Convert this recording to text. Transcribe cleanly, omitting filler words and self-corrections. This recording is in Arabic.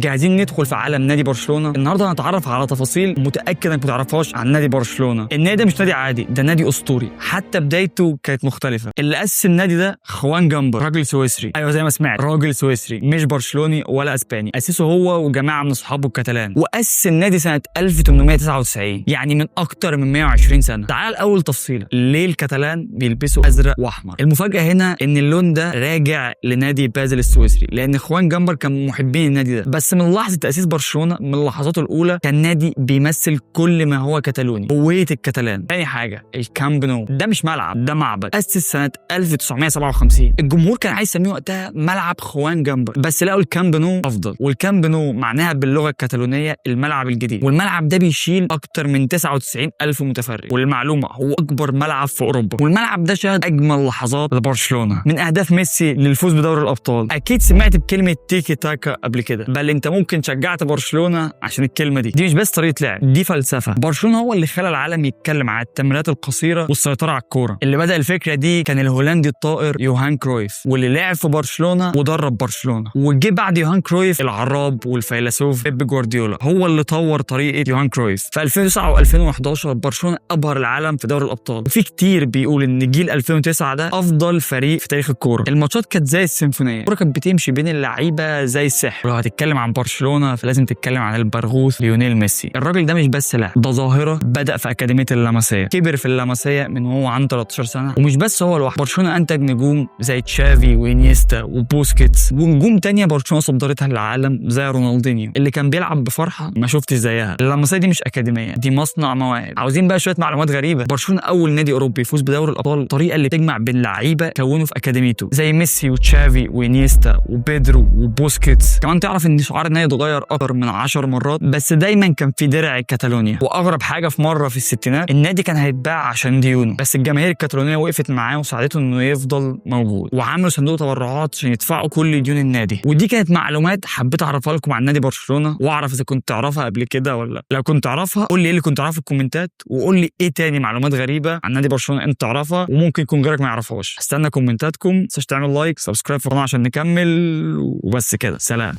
جاهزين ندخل في عالم نادي برشلونه. النهارده هنتعرف على تفاصيل متاكد انك ما تعرفهاش عن نادي برشلونه. النادي ده مش نادي عادي، ده نادي اسطوري، حتى بدايته كانت مختلفه. اللي اسس النادي ده خوان جامبر، راجل سويسري. ايوه زي ما سمعت، راجل سويسري مش برشلوني ولا اسباني. اسسه هو وجماعه من اصحابه الكتالان، واسس النادي سنه 1899، يعني من اكتر من 120 سنه. تعال الاول تفصيله، ليه الكتالان بيلبسوا ازرق واحمر؟ المفاجاه هنا ان اللون ده راجع لنادي بازل السويسري، لان خوان جامبر كان من محبين النادي ده. بس من لحظه تاسيس برشلونه، من لحظاته الاولى، كان نادي بيمثل كل ما هو كتالوني، هويه الكتالان. تاني حاجه، الكامب نو ده مش ملعب، ده معبد. اسس سنه 1957. الجمهور كان عايز يسميه وقتها ملعب خوان جامبر، بس لقوا الكامب نو افضل. والكامب نو معناها باللغه الكتالونيه الملعب الجديد. والملعب ده بيشيل اكتر من 99,000 متفرج، والمعلومه هو اكبر ملعب في اوروبا. والملعب ده شهد اجمل لحظات لبرشلونه، من اهداف ميسي للفوز بدوري الابطال. اكيد سمعت بكلمه تيكي تاكا قبل كده، بل انت ممكن شجعت برشلونه عشان الكلمه دي مش بس طريقه لعب، دي فلسفه. برشلونه هو اللي خلى العالم يتكلم على التمريرات القصيره والسيطره على الكوره. اللي بدا الفكره دي كان الهولندي الطائر يوهان كرويف، واللي لعب في برشلونه ودرب برشلونه. وجه بعد يوهان كرويف العراب والفيلسوف بيب جوارديولا، هو اللي طور طريقه يوهان كرويف. في 2009 و2011 برشلونه ابهر العالم في دوري الابطال، وفي كتير بيقول ان جيل 2009 ده افضل فريق في تاريخ الكوره. الماتشات كانت زي السيمفونيه، الكوره كانت بتمشي بين اللعيبه زي السحر. ولو هتتكلم عن برشلونه فلازم تتكلم عن البرغوث ليونيل ميسي. الراجل ده مش بس لاعب، ده ظاهره. بدا في اكاديميه اللاماسيا، كبر في اللاماسيا من وهو عنده 13 سنه. ومش بس هو لوحده، برشلونه انتج نجوم زي تشافي وانيستا وبوسكيتس، ونجوم تانية برشلونه صدرتها للعالم زي رونالدينيو اللي كان بيلعب بفرحه ما شفتش زيها. اللاماسيا دي مش اكاديميه، دي مصنع مواهب. عاوزين بقى شويه معلومات غريبه؟ برشلونه اول نادي اوروبي يفوز بدوري الابطال، الطريقه اللي تجمع بين لعيبه كونوا في اكاديميته زي ميسي وتشافي وانيستا وبيدرو وبوسكيتس. كمان تعرف ان شعار النادي اتغير اكتر من 10 مرات، بس دايما كان في درع كاتالونيا. واغرب حاجه، في مره في الستينات النادي كان هيتباع عشان ديونه، بس الجماهير الكاتالونيه وقفت معاه وساعدته انه يفضل موجود، وعملوا صندوق تبرعات عشان يدفعوا كل ديون النادي. ودي كانت معلومات حبيت اعرفها لكم عن نادي برشلونه، واعرف اذا كنت تعرفها قبل كده ولا لو كنت تعرفها قول لي ايه اللي كنت تعرفه في الكومنتات، وقول لي ايه تاني معلومات غريبه عن نادي برشلونه انت تعرفها وممكن يكون غيرك ما يعرفهاش. استنى كومنتاتكم، ما تنساش تعمل لايك، سبسكرايب في القناه عشان نكمل. وبس كده، سلام.